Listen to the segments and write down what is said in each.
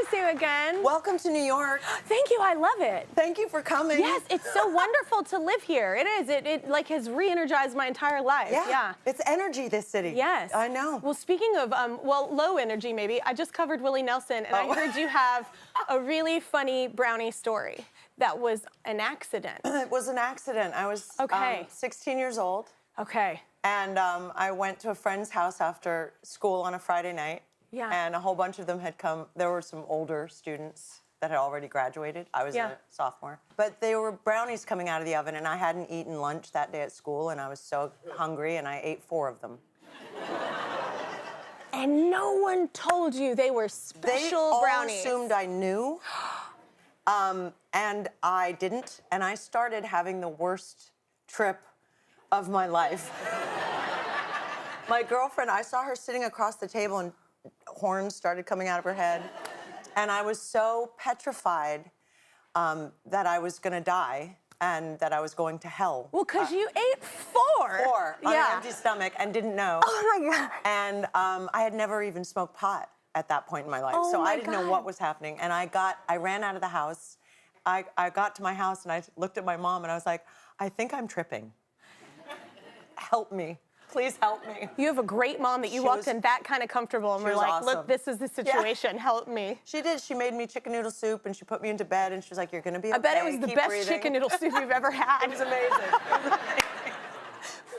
to see you again. Welcome to New York. Thank you, I love it. Thank you for coming. Yes, it's so wonderful to live here. It is. It like has re-energized my entire life. Yeah. It's energy, this city. Yes. I know. Well, speaking of, well, low energy maybe, I just covered Willie Nelson, and I heard you have a really funny brownie story that was an accident. It was an accident. I was 16 years old. Okay. And I went to a friend's house after school on a Friday night. Yeah. And a whole bunch of them had come. There were some older students that had already graduated. I was a sophomore. But there were brownies coming out of the oven, and I hadn't eaten lunch that day at school, and I was so hungry, and I ate 4 of them. And no one told you they were special brownies. They all assumed I knew, and I didn't, and I started having the worst trip of my life. My girlfriend, I saw her sitting across the table, and horns started coming out of her head, and I was so petrified that I was gonna die and that I was going to hell. Well, because you ate 4. 4 on an empty stomach and didn't know. Oh my God. And I had never even smoked pot at that point in my life, so I didn't know what was happening. And I ran out of the house. I got to my house and I looked at my mom and I was like, I think I'm tripping. Help me. Please help me. You have a great mom that you walked in that kind of comfortable and were like, awesome. Look, this is the situation, help me. She did. She made me chicken noodle soup and she put me into bed and she was like, you're gonna be okay. I bet it was the best chicken noodle soup you've ever had. It was amazing. It was amazing.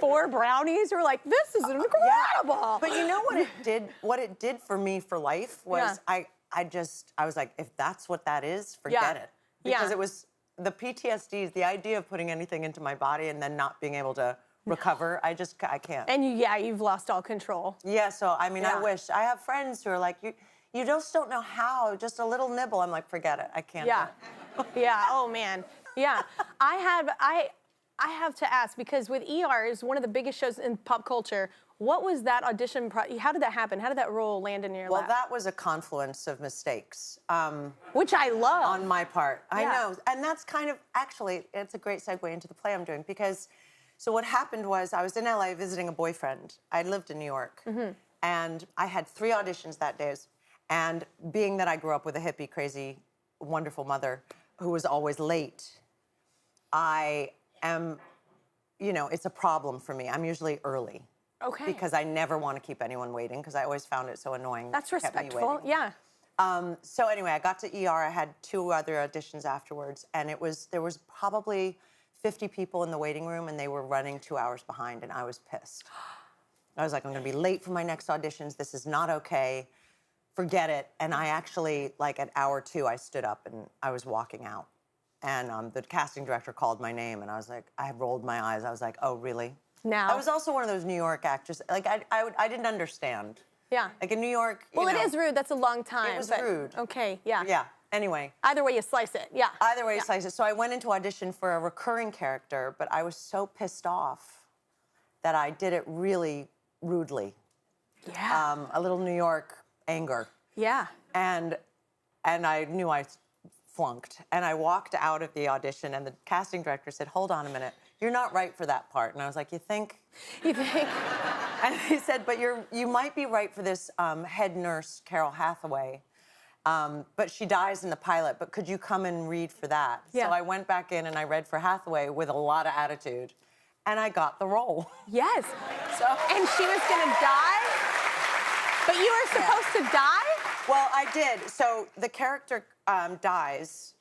4 brownies, we're like, this is incredible. Yeah. But you know what it did? What it did for me for life was I was like, if that's what that is, forget it. Because it was the PTSD, the idea of putting anything into my body and then not being able to recover, I can't. And you've lost all control. Yeah, so I mean, I wish. I have friends who are like, you just don't know how, just a little nibble. I'm like, forget it, I can't do it. Yeah, oh man, yeah. I have to ask, because with ER is one of the biggest shows in pop culture, what was that audition, how did that happen? How did that role land in your lap? Well, that was a confluence of mistakes. Which I love. On my part, I know. And that's kind of, actually, it's a great segue into the play I'm doing, because so what happened was I was in LA visiting a boyfriend. I lived in New York. And I had 3 auditions that day. And being that I grew up with a hippie, crazy, wonderful mother who was always late, I am, you know, it's a problem for me. I'm usually early. Okay. Because I never want to keep anyone waiting, because I always found it so annoying. That's respectful, yeah. So anyway, I got to ER. I had 2 other auditions afterwards, and there was probably 50 people in the waiting room, and they were running 2 hours behind, and I was pissed. I was like, I'm gonna be late for my next auditions. This is not okay. Forget it. And I actually, like at hour 2, I stood up and I was walking out. And the casting director called my name, and I was like, I rolled my eyes. I was like, oh, really? Now? I was also one of those New York actors. Like, I didn't understand. Yeah. Like in New York, well, it is rude. That's a long time. It was rude. Okay, yeah. Yeah. Anyway. Either way you slice it, yeah. Either way you slice it. So I went into audition for a recurring character, but I was so pissed off that I did it really rudely. Yeah. A little New York anger. Yeah. And I knew I flunked. And I walked out of the audition, and the casting director said, hold on a minute, you're not right for that part. And I was like, you think? You think? And he said, but you might be right for this head nurse, Carol Hathaway. But she dies in the pilot, but could you come and read for that? Yeah. So I went back in and I read for Hathaway with a lot of attitude, and I got the role. Yes. And she was gonna die? But you were supposed to die? Well, I did. So the character dies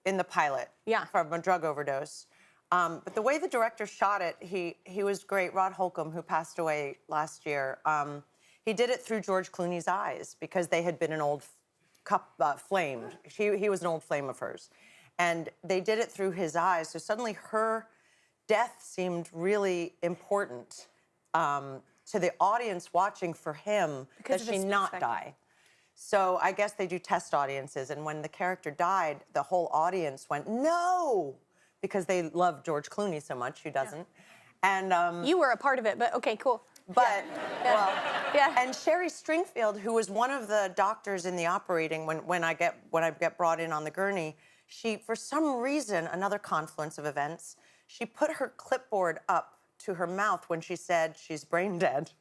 in the pilot from a drug overdose. But the way the director shot it, he was great. Rod Holcomb, who passed away last year, he did it through George Clooney's eyes, because they had been an old flame. He was an old flame of hers. And they did it through his eyes, so suddenly her death seemed really important to the audience watching for him, that she not die. So I guess they do test audiences, and when the character died, the whole audience went, no! Because they love George Clooney so much, who doesn't? And you were a part of it, but okay, cool. But, and Sherry Stringfield, who was one of the doctors in the operating when I get brought in on the gurney, she, for some reason, another confluence of events, she put her clipboard up to her mouth when she said she's brain dead.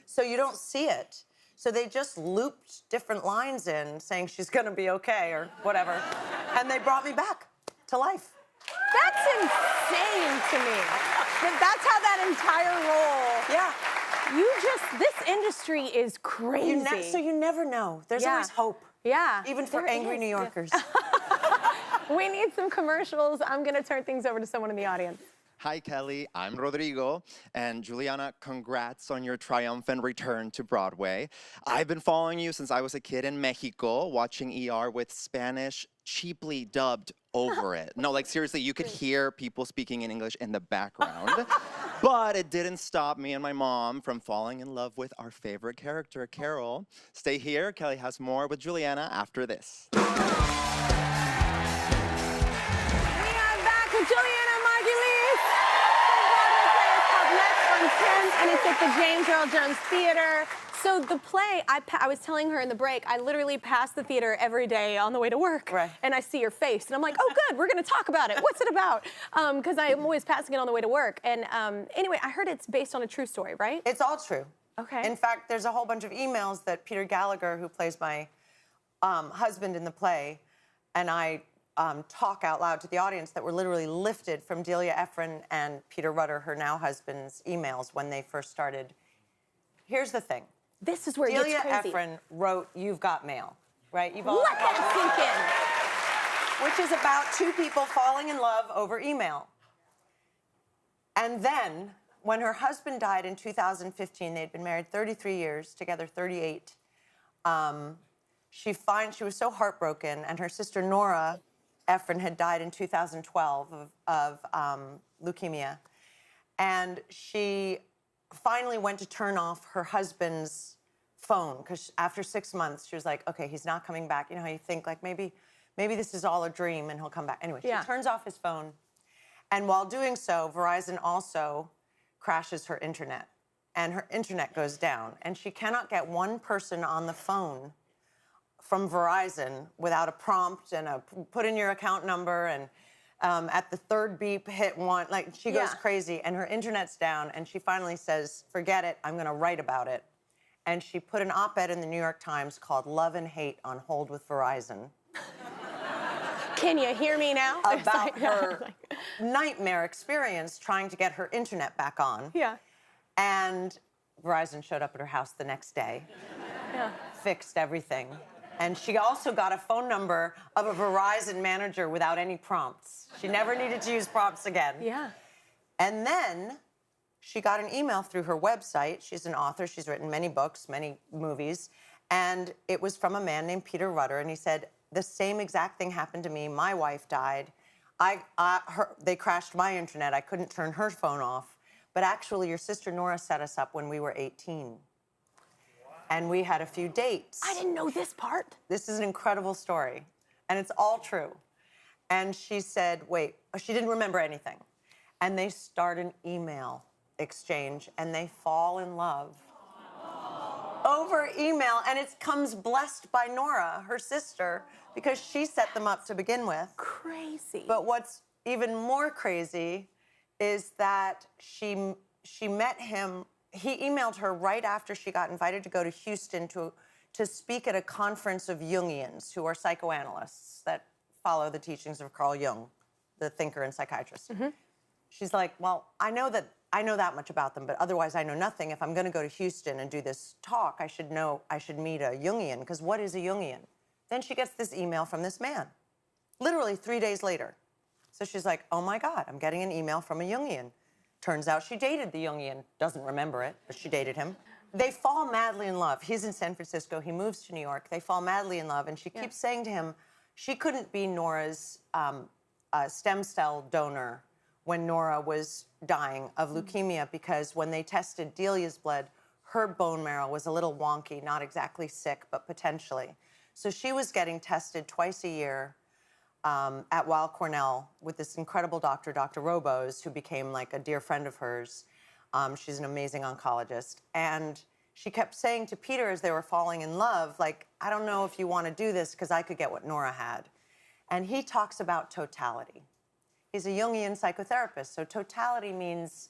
So you don't see it. So they just looped different lines in saying she's gonna be okay or whatever. And they brought me back to life. That's insane to me. That's how that entire role. Yeah. This industry is crazy. So you never know. There's always hope. Yeah. Even for angry New Yorkers. We need some commercials. I'm gonna turn things over to someone in the audience. Hi, Kelly. I'm Rodrigo. And Julianna, congrats on your triumphant return to Broadway. I've been following you since I was a kid in Mexico, watching ER with Spanish cheaply dubbed over it. No, like seriously, you could hear people speaking in English in the background. But it didn't stop me and my mom from falling in love with our favorite character, Carol. Stay here. Kelly has more with Julianna after this. We are back with Julianna Margulies. The Broadway play is called Left on 10, and it's at the James Earl Jones Theater. So the play, I was telling her in the break, I literally pass the theater every day on the way to work. Right. And I see your face, and I'm like, oh good, we're gonna talk about it. What's it about? Because I'm always passing it on the way to work. And anyway, I heard it's based on a true story, right? It's all true. Okay. In fact, there's a whole bunch of emails that Peter Gallagher, who plays my husband in the play, and I talk out loud to the audience that were literally lifted from Delia Ephron and Peter Rutter, her now husband's emails when they first started. Here's the thing. This is where it gets crazy. Delia Ephron wrote You've Got Mail, right? Let that sink in. Which is about two people falling in love over email. And then, when her husband died in 2015, they'd been married 33 years, together 38, she was so heartbroken, and her sister Nora Ephron had died in 2012 of leukemia. And she finally went to turn off her husband's phone, because after 6 months, she was like, okay, he's not coming back. You know how you think, like, maybe this is all a dream and he'll come back. Anyway, she turns off his phone. And while doing so, Verizon also crashes her internet. And her internet goes down. And she cannot get one person on the phone from Verizon without a prompt and a put in your account number, and at the third beep, hit one. Like, she goes crazy, and her internet's down, and she finally says, forget it, I'm gonna write about it. And she put an op-ed in the New York Times called Love and Hate on Hold with Verizon. Can you hear me now? About her nightmare experience trying to get her internet back on. Yeah. And Verizon showed up at her house the next day, fixed everything. And she also got a phone number of a Verizon manager without any prompts. She never needed to use prompts again. Yeah. And then she got an email through her website. She's an author. She's written many books, many movies. And it was from a man named Peter Rutter. And he said, the same exact thing happened to me. My wife died. They crashed my internet. I couldn't turn her phone off. But actually, your sister Nora set us up when we were 18. And we had a few dates. I didn't know this part. This is an incredible story, and it's all true. And she said, wait, she didn't remember anything. And they start an email exchange, and they fall in love over email, and it comes blessed by Nora, her sister, because she set them up to begin with. Crazy. But what's even more crazy is that she met him. He emailed her right after she got invited to go to Houston to speak at a conference of Jungians, who are psychoanalysts that follow the teachings of Carl Jung, the thinker and psychiatrist. Mm-hmm. She's like, well, I know that much about them, but otherwise I know nothing. If I'm going to go to Houston and do this talk, I should meet a Jungian, because what is a Jungian? Then she gets this email from this man, literally 3 days later. So she's like, oh my God, I'm getting an email from a Jungian. Turns out she dated the Jungian. Doesn't remember it, but she dated him. They fall madly in love. He's in San Francisco. He moves to New York. They fall madly in love, and she keeps saying to him, she couldn't be Nora's stem cell donor when Nora was dying of leukemia, because when they tested Delia's blood, her bone marrow was a little wonky, not exactly sick, but potentially. So she was getting tested twice a year at Weill Cornell with this incredible doctor, Dr. Robos, who became like a dear friend of hers. She's an amazing oncologist. And she kept saying to Peter as they were falling in love, like, I don't know if you want to do this because I could get what Nora had. And he talks about totality. He's a Jungian psychotherapist. So totality means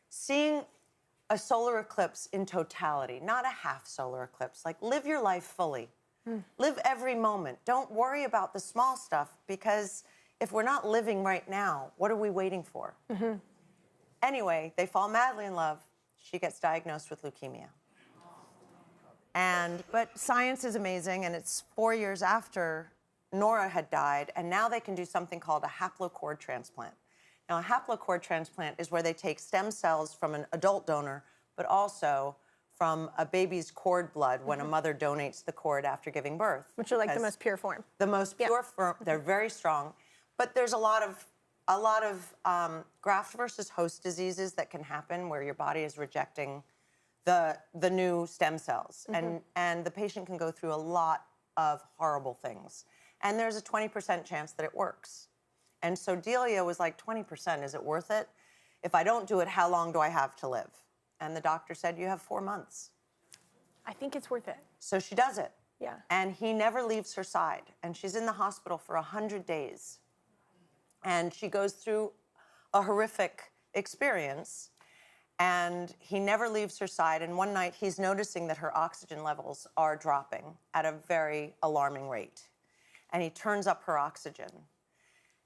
seeing a solar eclipse in totality, not a half solar eclipse. Like, live your life fully. Live every moment. Don't worry about the small stuff, because if we're not living right now, what are we waiting for? Anyway, they fall madly in love. She gets diagnosed with leukemia. But science is amazing, and it's 4 years after Nora had died, and now they can do something called a haplocord transplant. Now, a haplocord transplant is where they take stem cells from an adult donor, but also from a baby's cord blood when a mother donates the cord after giving birth. Which are like the most pure form. The most pure form. They're very strong. But there's a lot of graft versus host diseases that can happen where your body is rejecting the new stem cells. And the patient can go through a lot of horrible things. And there's a 20% chance that it works. And so Delia was like, 20%, is it worth it? If I don't do it, how long do I have to live? And the doctor said, you have 4 months. I think it's worth it. So she does it. Yeah. And he never leaves her side. And she's in the hospital for 100 days. And she goes through a horrific experience. And he never leaves her side. And one night, he's noticing that her oxygen levels are dropping at a very alarming rate. And he turns up her oxygen.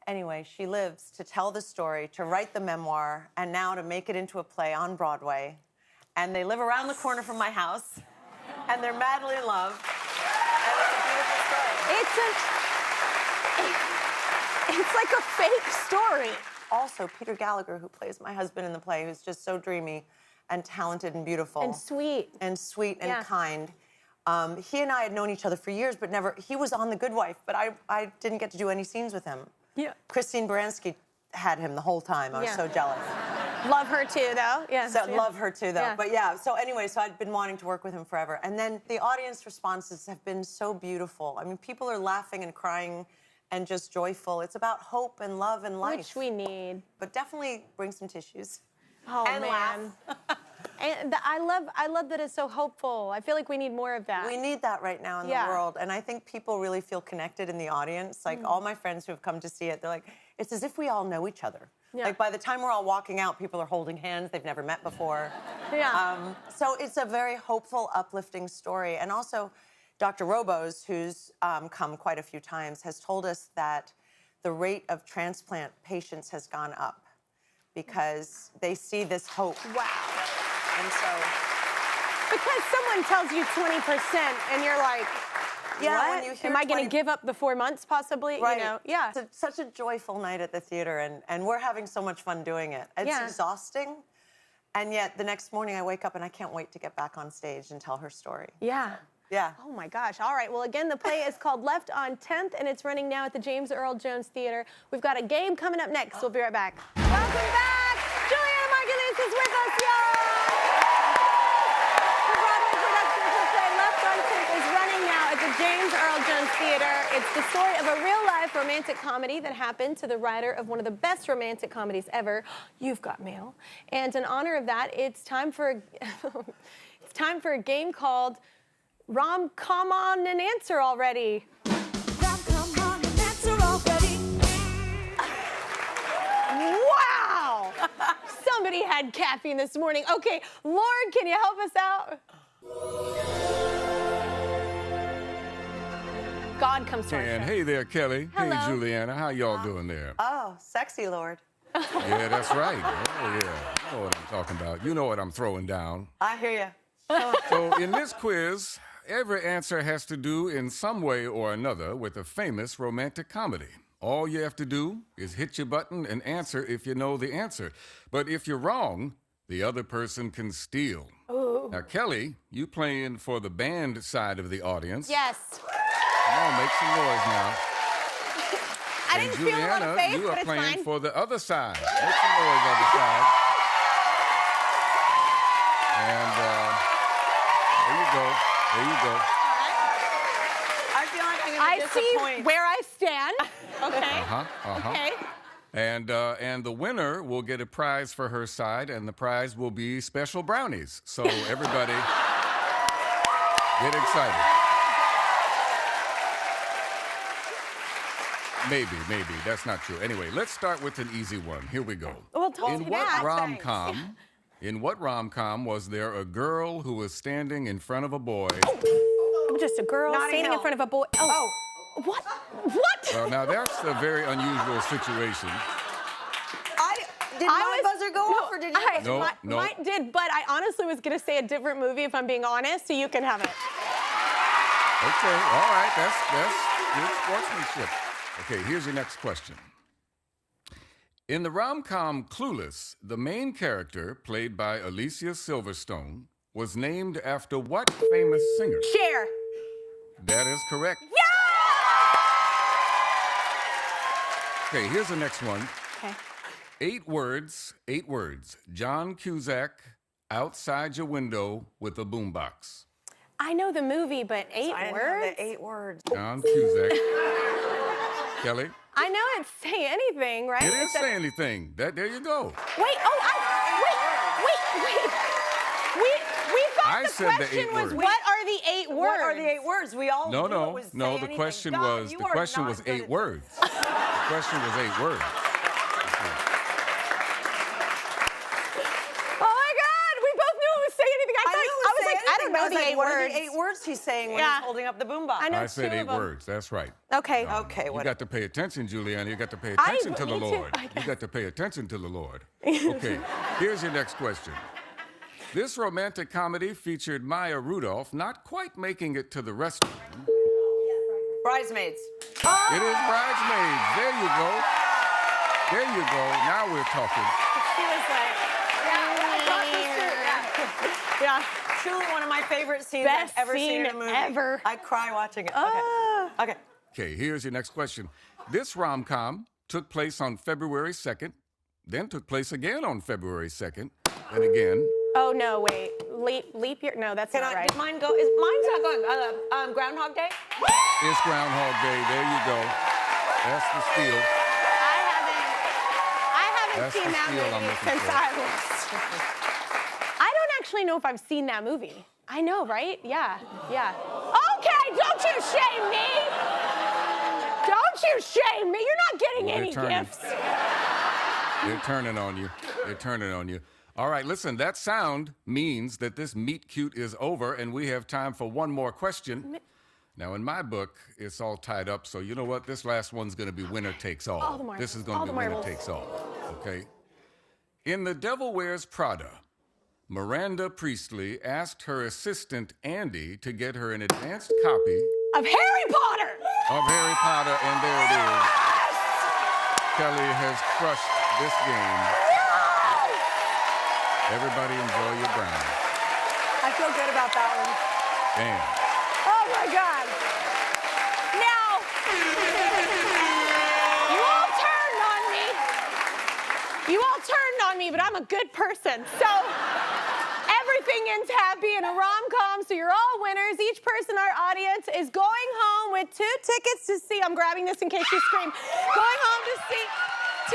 Anyway, she lives to tell the story, to write the memoir, and now to make it into a play on Broadway. And they live around the corner from my house, and they're madly in love. And it's a beautiful story. It's like a fake story. Also, Peter Gallagher, who plays my husband in the play, who's just so dreamy and talented and beautiful. And sweet. And sweet and kind. He and I had known each other for years, but never, he was on The Good Wife, but I didn't get to do any scenes with him. Yeah. Christine Baranski had him the whole time. I was so jealous. Love her too, though. Yes. So, love her too, though. But yeah, so anyway, so I'd been wanting to work with him forever. And then the audience responses have been so beautiful. I mean, people are laughing and crying and just joyful. It's about hope and love and life. Which we need. But definitely bring some tissues. Oh, and man. And I love that it's so hopeful. I feel like we need more of that. We need that right now in the world. And I think people really feel connected in the audience. Like all my friends who have come to see it, they're like, it's as if we all know each other. Like by the time we're all walking out, people are holding hands they've never met before. So it's a very hopeful, uplifting story. And also, Dr. Robos, who's come quite a few times, has told us that the rate of transplant patients has gone up because they see this hope. Wow. And so, because someone tells you 20% and you're like, what? When you hear am I going to give up the 4 months possibly? Right. You know? Yeah. It's such a joyful night at the theater, and we're having so much fun doing it. It's exhausting, and yet the next morning I wake up and I can't wait to get back on stage and tell her story. Yeah. Yeah. Oh my gosh. All right. Well, again, the play is called Left on 10th, and it's running now at the James Earl Jones Theater. We've got a game coming up next. We'll be right back. Welcome back. Julianna Margulies is with us, y'all. The Broadway production of the play Left on 10th is running now at the James Earl Jones Theater. It's the story of a real-life romantic comedy that happened to the writer of one of the best romantic comedies ever, You've Got Mail. And in honor of that, it's time for a game called Rom-Com On Answer Already. Rom-Com On Answer Already. Wow! Somebody had caffeine this morning. Okay, Lord, can you help us out? God comes to our And show. hey there, Kelly. Hello. Hey, Julianna. How y'all doing there? Oh, sexy Lord. Yeah, that's right. Oh, yeah. You know what I'm talking about. You know what I'm throwing down. I hear you. So in this quiz, every answer has to do in some way or another with a famous romantic comedy. All you have to do is hit your button and answer if you know the answer. But if you're wrong, the other person can steal. Ooh. Now, Kelly, you playing for the band side of the audience. Yes. Come on, make some noise now. I And didn't feel it on Julianna, the face, you but are it's playing fine. for the other side. Make some noise, other side. And there you go. There you go. I feel like I'm going to disappoint. See where I stand. Okay. Okay. And the winner will get a prize for her side, and the prize will be special brownies. So everybody, get excited. Maybe. That's not true. Anyway, let's start with an easy one. Here we go. Well, don't In say what that. rom-com In what rom-com was there a girl who was standing in front of a boy? I'm just a girl Notting standing Hill. in front of a boy. Oh. What? What? Well, now that's a very unusual situation. Did my buzzer go off or did you? No, Mine did, but I honestly was going to say a different movie if I'm being honest, so you can have it. Okay, all right, that's good sportsmanship. Okay, here's your next question. In the rom-com Clueless, the main character, played by Alicia Silverstone, was named after what famous singer? Cher. That is correct. Yeah! Okay, here's the next one. Okay. 8 words, 8 words. John Cusack, outside your window with a boombox. I know the movie, but 8 words? The 8 words. John Cusack. Thkelly? I know it's Say Anything, right? It is Say Anything. There you go. Wait, wait. We thought I the said the question 8 was, words. what are the 8 words? What are the 8 words? We all knew it No, was no. Say The Anything. question God, was you the are question not was good 8 at words. The question was 8 words. Oh my God, we both knew it was Say Anything. I was like, I don't know the 8 What words. are the 8 words he's saying when he's holding up the boombox? I know I said 2 8 of them. words. That's right. Okay. Okay, You what? got to pay attention, Julianna. You got to pay attention to the me too, Lord. I You guess. got to pay attention to the Lord. Okay, here's your next question. This romantic comedy featured Maya Rudolph not quite making it to the restaurant. Bridesmaids. It is Bridesmaids. There you go. There you go. Now we're talking. She was like, yeah. Truly one of my favorite scenes Best I've ever seen in a scene movie. ever. I cry watching it. Okay. Okay, here's your next question. This rom-com took place on February 2nd, then took place again on February 2nd, and again. Oh, no, wait. Leap year? No, that's not right. Did mine go? Mine's not going. Groundhog Day? It's Groundhog Day. There you go. That's the steal. I haven't That's seen the that steal I'm movie looking since for. I was. I don't actually know if I've seen that movie. I know, right? Yeah, yeah. Okay, don't you shame me! Don't you shame me! You're not getting any gifts. They're turning on you. They're turning on you. All right, listen, that sound means that this meet cute is over, and we have time for one more question. Now, in my book, it's all tied up, so you know what? This last one's going to be winner takes all. All the marbles. This is going All to the be winner marbles. takes all, okay? In The Devil Wears Prada, Miranda Priestley asked her assistant, Andy, to get her an advanced copy Of Harry Potter! of Harry Potter, and there it is. Kelly has crushed this game. Everybody enjoy your brownie. I feel good about that one. Damn. Oh my God. Now, you all turned on me. You all turned on me, but I'm a good person. So everything ends happy in a rom-com, so you're all winners. Each person in our audience is going home with 2 tickets to see, I'm grabbing this in case you scream, going home to see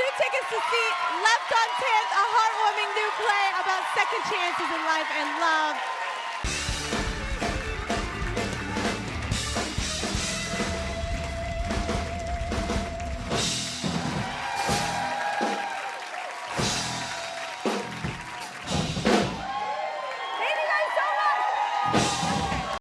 2 tickets to see Left on 10th, a heartwarming new play about second chances in life and love.